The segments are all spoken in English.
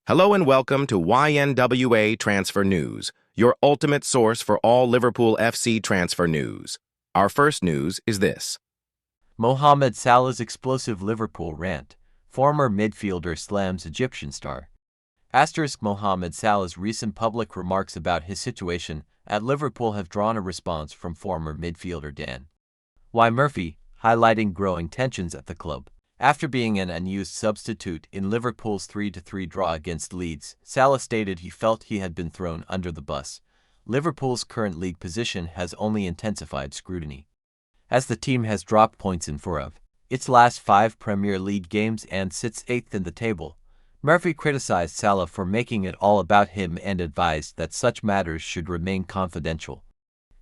Hello and welcome to YNWA Transfer News, your ultimate source for all Liverpool FC transfer news. Our first news is this. Mohamed Salah's explosive Liverpool rant. Former midfielder slams Egyptian star. Mohamed Salah's recent public remarks about his situation at Liverpool have drawn a response from former midfielder Dan Y. Murphy, highlighting growing tensions at the club. After being an unused substitute in Liverpool's 3-3 draw against Leeds, Salah stated he felt he had been thrown under the bus. Liverpool's current league position has only intensified scrutiny, as the team has dropped points in 4 of its last 5 Premier League games and sits 8th in the table. Murphy criticized Salah for making it all about him and advised that such matters should remain confidential.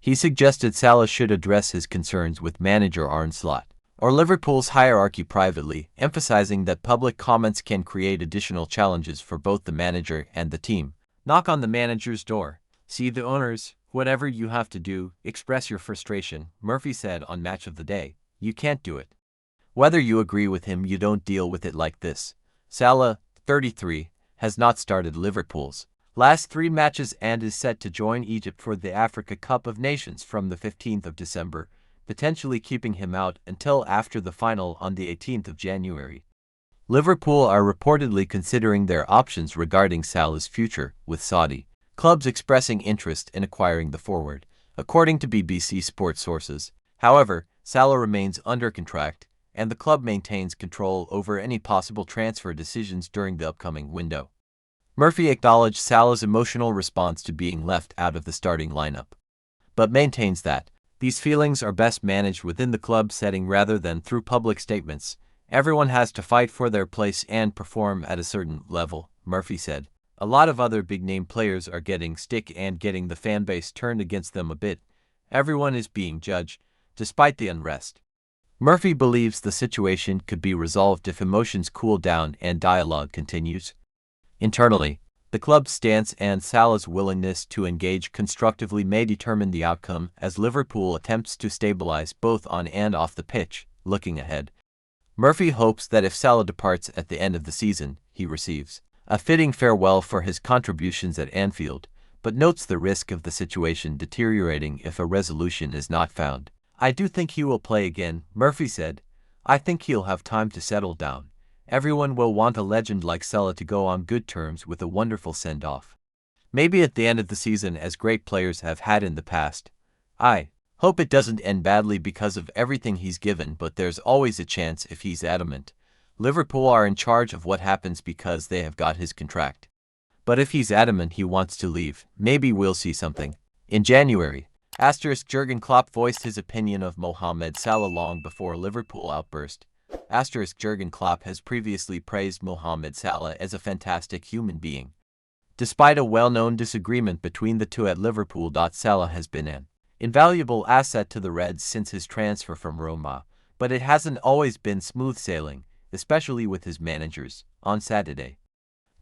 He suggested Salah should address his concerns with manager Arne Slot or Liverpool's hierarchy privately, emphasizing that public comments can create additional challenges for both the manager and the team. Knock on the manager's door. See the owners. Whatever you have to do, express your frustration, Murphy said on Match of the Day. You can't do it. Whether you agree with him, you don't deal with it like this. Salah, 33, has not started Liverpool's last 3 matches and is set to join Egypt for the Africa Cup of Nations from the 15th of December, potentially keeping him out until after the final on the 18th of January. Liverpool are reportedly considering their options regarding Salah's future, with Saudi clubs expressing interest in acquiring the forward, according to BBC Sports sources. However, Salah remains under contract, and the club maintains control over any possible transfer decisions during the upcoming window. Murphy acknowledged Salah's emotional response to being left out of the starting lineup, but maintains that these feelings are best managed within the club setting rather than through public statements. Everyone has to fight for their place and perform at a certain level, Murphy said. A lot of other big-name players are getting stick and getting the fanbase turned against them a bit. Everyone is being judged, despite the unrest. Murphy believes the situation could be resolved if emotions cool down and dialogue continues. Internally, the club's stance and Salah's willingness to engage constructively may determine the outcome as Liverpool attempts to stabilize both on and off the pitch. Looking ahead, Murphy hopes that if Salah departs at the end of the season, he receives a fitting farewell for his contributions at Anfield, but notes the risk of the situation deteriorating if a resolution is not found. I do think he will play again, Murphy said. I think he'll have time to settle down. Everyone will want a legend like Salah to go on good terms with a wonderful send-off. Maybe at the end of the season, as great players have had in the past. I hope it doesn't end badly because of everything he's given, but there's always a chance if he's adamant. Liverpool are in charge of what happens because they have got his contract. But if he's adamant he wants to leave, maybe we'll see something. In January, Jurgen Klopp voiced his opinion of Mohamed Salah long before Liverpool outburst. Jurgen Klopp has previously praised Mohamed Salah as a fantastic human being. Despite a well-known disagreement between the two at Liverpool, Salah has been an invaluable asset to the Reds since his transfer from Roma, but it hasn't always been smooth sailing, especially with his managers. On Saturday,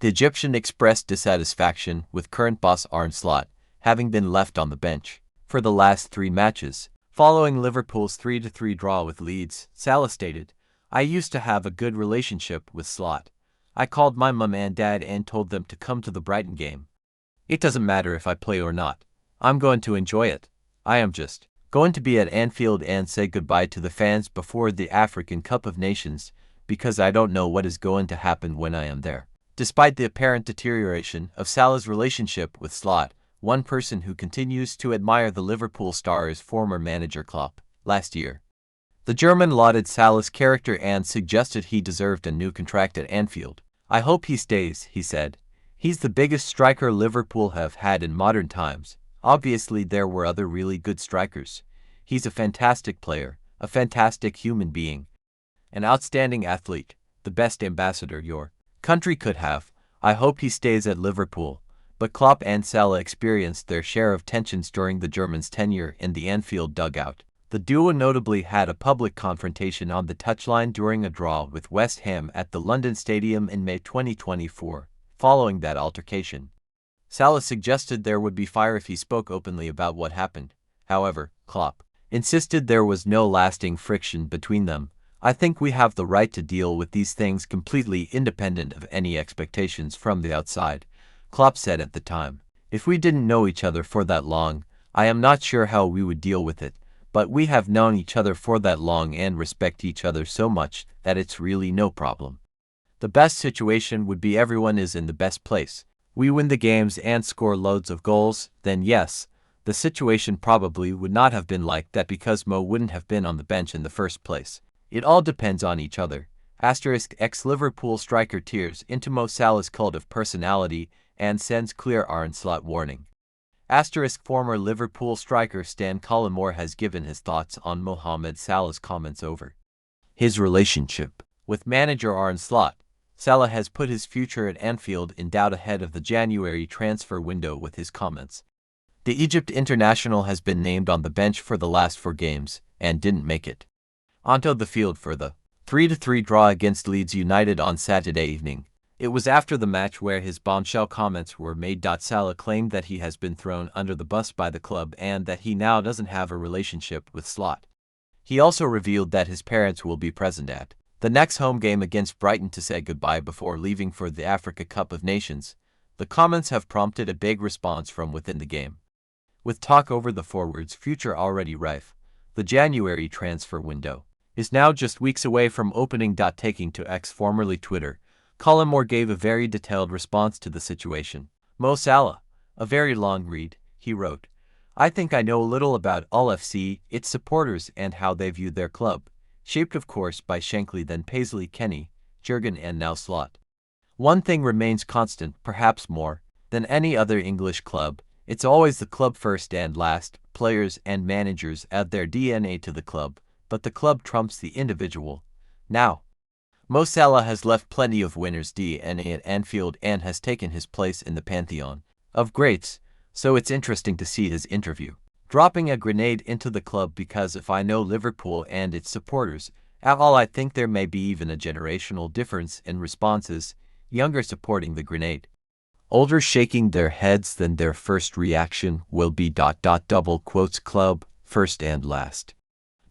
the Egyptian expressed dissatisfaction with current boss Arne Slot, having been left on the bench for the last 3 matches. Following Liverpool's 3-3 draw with Leeds, Salah stated, I used to have a good relationship with Slot. I called my mum and dad and told them to come to the Brighton game. It doesn't matter if I play or not. I'm going to enjoy it. I am just going to be at Anfield and say goodbye to the fans before the African Cup of Nations because I don't know what is going to happen when I am there. Despite the apparent deterioration of Salah's relationship with Slot, one person who continues to admire the Liverpool star is former manager Klopp. Last year, the German lauded Salah's character and suggested he deserved a new contract at Anfield. I hope he stays, he said. He's the biggest striker Liverpool have had in modern times. Obviously there were other really good strikers. He's a fantastic player, a fantastic human being, an outstanding athlete, the best ambassador your country could have. I hope he stays at Liverpool. But Klopp and Salah experienced their share of tensions during the Germans' tenure in the Anfield dugout. The duo notably had a public confrontation on the touchline during a draw with West Ham at the London Stadium in May 2024. Following that altercation, Salah suggested there would be fire if he spoke openly about what happened. However, Klopp insisted there was no lasting friction between them. I think we have the right to deal with these things completely independent of any expectations from the outside, Klopp said at the time. If we didn't know each other for that long, I am not sure how we would deal with it, but we have known each other for that long and respect each other so much that it's really no problem. The best situation would be everyone is in the best place. We win the games and score loads of goals, then yes, the situation probably would not have been like that because Mo wouldn't have been on the bench in the first place. It all depends on each other. Ex-Liverpool striker tears into Mo Salah's cult of personality and sends clear onslaught warning. Former Liverpool striker Stan Collymore has given his thoughts on Mohamed Salah's comments over his relationship with manager Arne Slot. Salah has put his future at Anfield in doubt ahead of the January transfer window with his comments. The Egypt international has been named on the bench for the last 4 games and didn't make it onto the field for the 3-3 draw against Leeds United on Saturday evening. It was after the match where his bombshell comments were made. Salah claimed that he has been thrown under the bus by the club and that he now doesn't have a relationship with Slot. He also revealed that his parents will be present at the next home game against Brighton to say goodbye before leaving for the Africa Cup of Nations. The comments have prompted a big response from within the game. With talk over the forward's future already rife, the January transfer window is now just weeks away from opening. Taking to X, formerly Twitter, Collymore gave a very detailed response to the situation. Mo Salah, a very long read, he wrote, "I think I know a little about Ex-Lfc, its supporters and how they view their club, shaped of course by Shankly, then Paisley, Kenny, Jurgen and now Slot. One thing remains constant, perhaps more than any other English club. It's always the club first and last. Players and managers add their DNA to the club, but the club trumps the individual. Now, Mo Salah has left plenty of winners' DNA at Anfield and has taken his place in the pantheon of greats, so it's interesting to see his interview dropping a grenade into the club, because if I know Liverpool and its supporters at all, I think there may be even a generational difference in responses, younger supporting the grenade, older shaking their heads, then their first reaction will be ... double quotes club, first and last.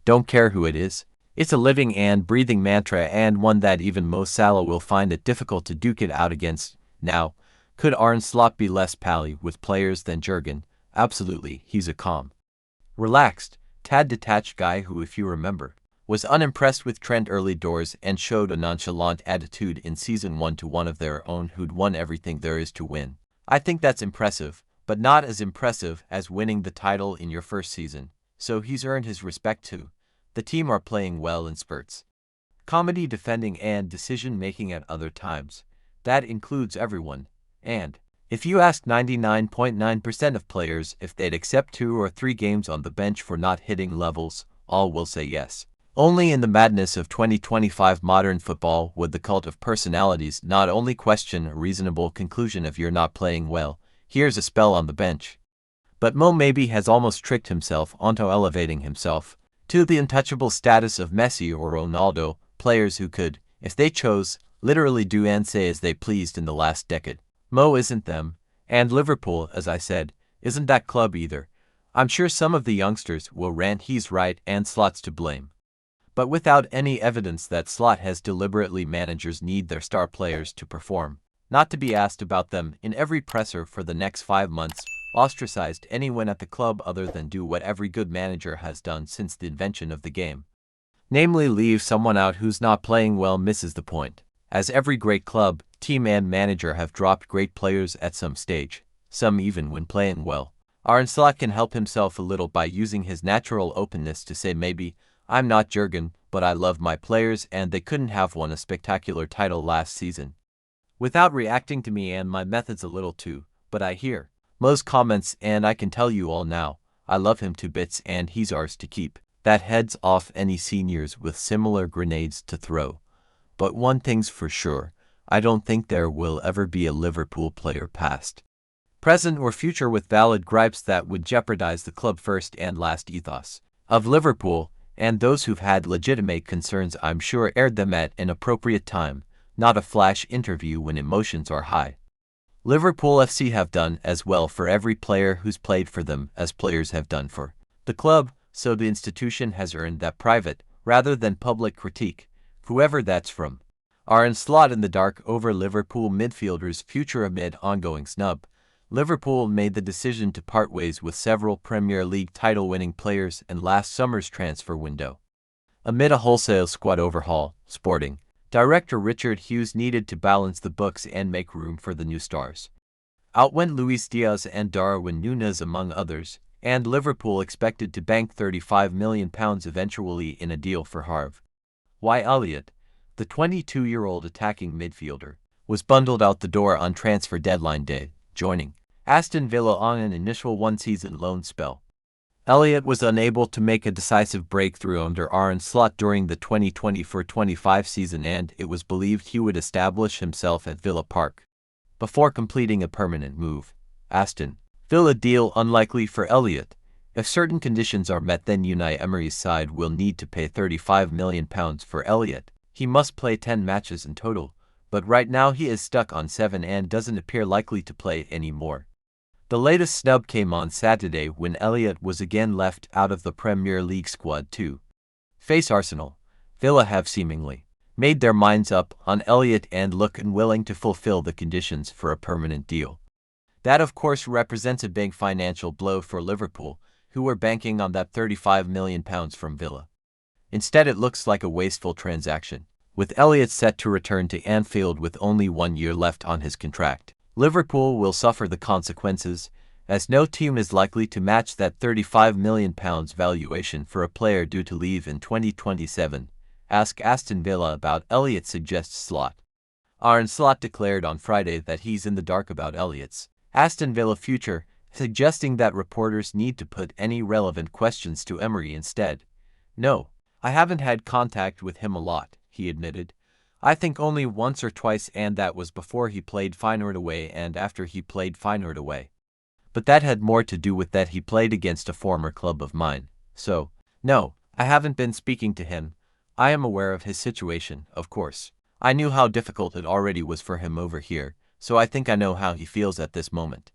Don't care who it is. It's a living and breathing mantra, and one that even Mo Salah will find it difficult to duke it out against. Now, could Arne Slot be less pally with players than Jurgen? Absolutely, he's a calm, relaxed, tad detached guy who, if you remember, was unimpressed with Trent early doors and showed a nonchalant attitude in season 1 to one of their own who'd won everything there is to win. I think that's impressive, but not as impressive as winning the title in your first season, so he's earned his respect too. The team are playing well in spurts. Comedy, defending and decision-making at other times. That includes everyone. And if you ask 99.9% of players if they'd accept 2 or 3 games on the bench for not hitting levels, all will say yes. Only in the madness of 2025 modern football would the cult of personalities not only question a reasonable conclusion if you're not playing well, here's a spell on the bench. But Mo maybe has almost tricked himself onto elevating himself to the untouchable status of Messi or Ronaldo, players who could, if they chose, literally do and say as they pleased in the last decade. Mo isn't them, and Liverpool, as I said, isn't that club either. I'm sure some of the youngsters will rant he's right and Slot's to blame, but without any evidence that Slot has deliberately. Managers need their star players to perform, not to be asked about them in every presser for the next 5 months, ostracized anyone at the club other than do what every good manager has done since the invention of the game. Namely, leave someone out who's not playing well. Misses the point. As every great club, team and manager have dropped great players at some stage, some even when playing well. Arne Slot can help himself a little by using his natural openness to say maybe, I'm not Jurgen, but I love my players and they couldn't have won a spectacular title last season. Without reacting to me and my methods a little too, but I hear Mo's comments and I can tell you all now, I love him to bits and he's ours to keep. That heads off any seniors with similar grenades to throw. But one thing's for sure, I don't think there will ever be a Liverpool player past, present or future with valid gripes that would jeopardize the club first and last ethos of Liverpool, and those who've had legitimate concerns I'm sure aired them at an appropriate time, not a flash interview when emotions are high. Liverpool FC have done as well for every player who's played for them as players have done for the club, so the institution has earned that private, rather than public critique, whoever that's from. Arne Slot in the dark over Liverpool midfielder's future amid ongoing snub. Liverpool made the decision to part ways with several Premier League title-winning players in last summer's transfer window. Amid a wholesale squad overhaul, Sporting Director Richard Hughes needed to balance the books and make room for the new stars. Out went Luis Diaz and Darwin Núñez among others, and Liverpool expected to bank £35 million eventually in a deal for Harvey Elliott. The 22-year-old attacking midfielder was bundled out the door on transfer deadline day, joining Aston Villa on an initial one-season loan spell. Elliott was unable to make a decisive breakthrough under Arne Slot during the 2024-25 season, and it was believed he would establish himself at Villa Park before completing a permanent move. Aston Villa deal unlikely for Elliott. If certain conditions are met, then Unai Emery's side will need to pay £35 million for Elliott. He must play 10 matches in total, but right now he is stuck on 7 and doesn't appear likely to play anymore. The latest snub came on Saturday when Elliott was again left out of the Premier League squad to face Arsenal. Villa have seemingly made their minds up on Elliott and look unwilling to fulfill the conditions for a permanent deal. That of course represents a big financial blow for Liverpool, who were banking on that £35 million from Villa. Instead, it looks like a wasteful transaction, with Elliott set to return to Anfield with only 1 year left on his contract. Liverpool will suffer the consequences, as no team is likely to match that £35 million valuation for a player due to leave in 2027. Ask Aston Villa about Elliott, suggests Slot. Arne Slot declared on Friday that he's in the dark about Elliott's Aston Villa future, suggesting that reporters need to put any relevant questions to Emery instead. "No, I haven't had contact with him a lot," he admitted. "I think only once or twice, and that was before he played Feyenoord away and after he played Feyenoord away. But that had more to do with that he played against a former club of mine. So, no, I haven't been speaking to him. I am aware of his situation, of course. I knew how difficult it already was for him over here, so I think I know how he feels at this moment.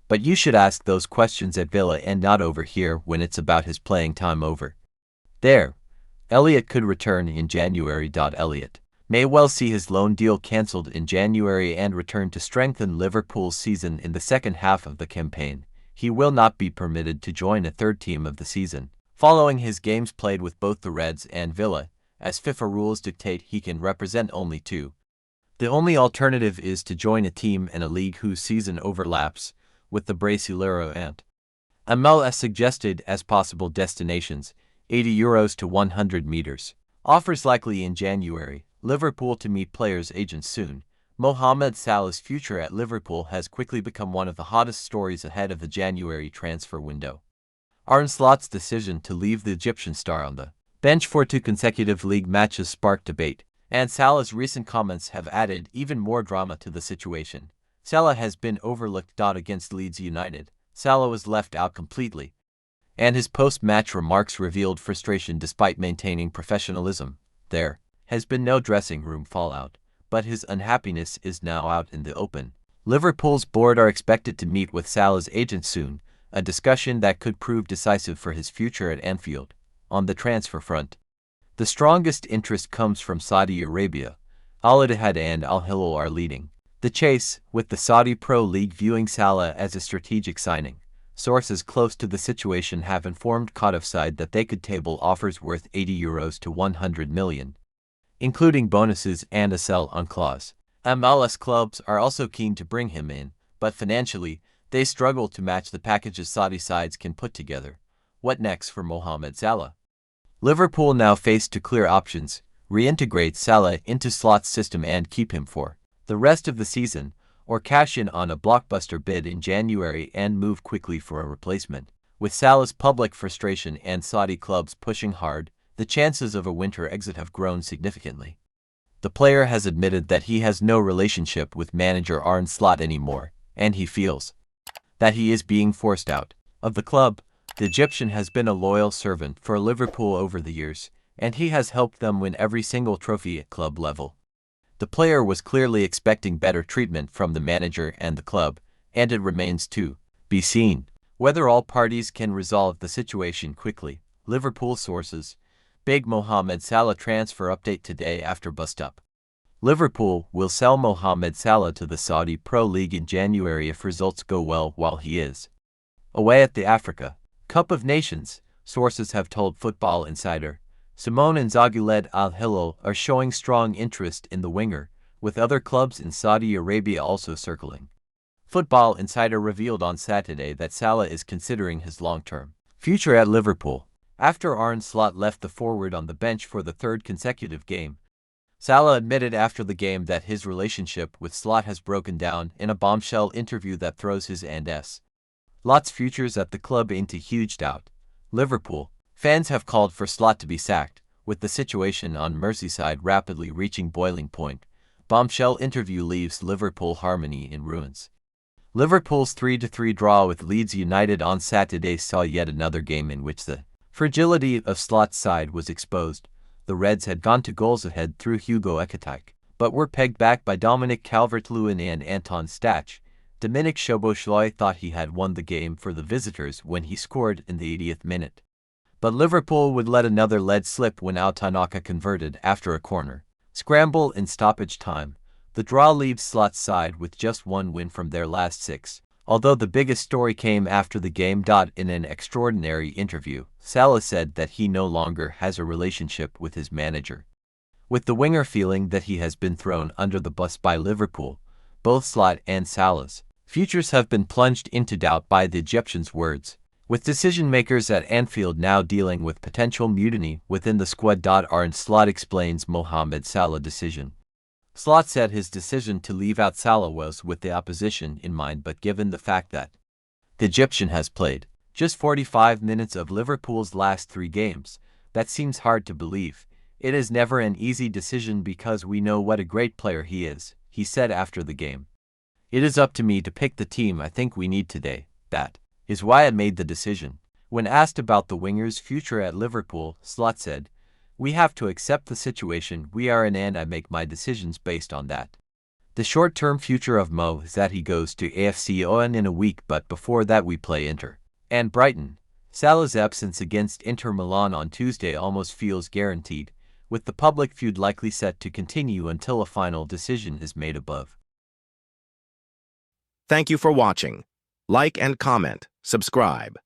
But you should ask those questions at Villa and not over here when it's about his playing time over there. Elliott could return in January. Elliott may well see his loan deal cancelled in January and return to strengthen Liverpool's season in the second half of the campaign. He will not be permitted to join a third team of the season, following his games played with both the Reds and Villa, as FIFA rules dictate he can represent only two. The only alternative is to join a team in a league whose season overlaps with the Brasileiro and MLS suggested as possible destinations, €80 to 100 meters. Offers likely in January. Liverpool to meet players' agents soon. Mohamed Salah's future at Liverpool has quickly become one of the hottest stories ahead of the January transfer window. Arne Slot's decision to leave the Egyptian star on the bench for 2 consecutive league matches sparked debate, and Salah's recent comments have added even more drama to the situation. Salah has been overlooked. Against Leeds United, Salah was left out completely, and his post-match remarks revealed frustration despite maintaining professionalism. There has been no dressing room fallout, but his unhappiness is now out in the open. Liverpool's board are expected to meet with Salah's agent soon, a discussion that could prove decisive for his future at Anfield. On the transfer front, the strongest interest comes from Saudi Arabia. Al Ittihad and Al Hilal are leading the chase, with the Saudi Pro League viewing Salah as a strategic signing. Sources close to the situation have informed Qatar's side that they could table offers worth €80 to 100 million, including bonuses and a sell-on clause. MLS clubs are also keen to bring him in, but financially, they struggle to match the packages Saudi sides can put together. What next for Mohamed Salah? Liverpool now face 2 clear options: reintegrate Salah into Slot's system and keep him for the rest of the season, or cash in on a blockbuster bid in January and move quickly for a replacement. With Salah's public frustration and Saudi clubs pushing hard, the chances of a winter exit have grown significantly. The player has admitted that he has no relationship with manager Arne Slot anymore, and he feels that he is being forced out of the club. The Egyptian has been a loyal servant for Liverpool over the years, and he has helped them win every single trophy at club level. The player was clearly expecting better treatment from the manager and the club, and it remains to be seen whether all parties can resolve the situation quickly. Liverpool sources Big Mohamed Salah transfer update today after bust-up. Liverpool will sell Mohamed Salah to the Saudi Pro League in January if results go well while he is away at the Africa Cup of Nations, sources have told Football Insider. Simone Inzaghi-led Al Hilal are showing strong interest in the winger, with other clubs in Saudi Arabia also circling. Football Insider revealed on Saturday that Salah is considering his long-term future at Liverpool. After Arne Slot left the forward on the bench for the third consecutive game, Salah admitted after the game that his relationship with Slot has broken down in a bombshell interview that throws his and Slot's futures at the club into huge doubt. Liverpool fans have called for Slot to be sacked, with the situation on Merseyside rapidly reaching boiling point. Bombshell interview leaves Liverpool harmony in ruins. Liverpool's 3-3 draw with Leeds United on Saturday saw yet another game in which the fragility of Slot's side was exposed. The Reds had gone to goals ahead through Hugo Ekitike, but were pegged back by Dominic Calvert-Lewin and Anton Stach. Dominic Szoboszlai thought he had won the game for the visitors when he scored in the 80th minute. But Liverpool would let another lead slip when Tanaka converted after a corner scramble in stoppage time. The draw leaves Slot's side with just one win from their last 6. Although the biggest story came after the game. In an extraordinary interview, Salah said that he no longer has a relationship with his manager, with the winger feeling that he has been thrown under the bus by Liverpool. Both Slot and Salah's futures have been plunged into doubt by the Egyptian's words, with decision-makers at Anfield now dealing with potential mutiny within the squad. Arne Slot explains Mohamed Salah decision. Slot said his decision to leave out Salah was with the opposition in mind, but given the fact that the Egyptian has played just 45 minutes of Liverpool's last 3 games, that seems hard to believe. It is never an easy decision because we know what a great player he is, he said after the game. It is up to me to pick the team I think we need today. That is why I made the decision. When asked about the winger's future at Liverpool, Slot said, "We have to accept the situation we are in and I make my decisions based on that. The short-term future of Mo is that he goes to AFC Owen in a week, but before that we play Inter and Brighton." Salah's absence against Inter Milan on Tuesday almost feels guaranteed, with the public feud likely set to continue until a final decision is made above. Thank you for watching. Like and comment, subscribe.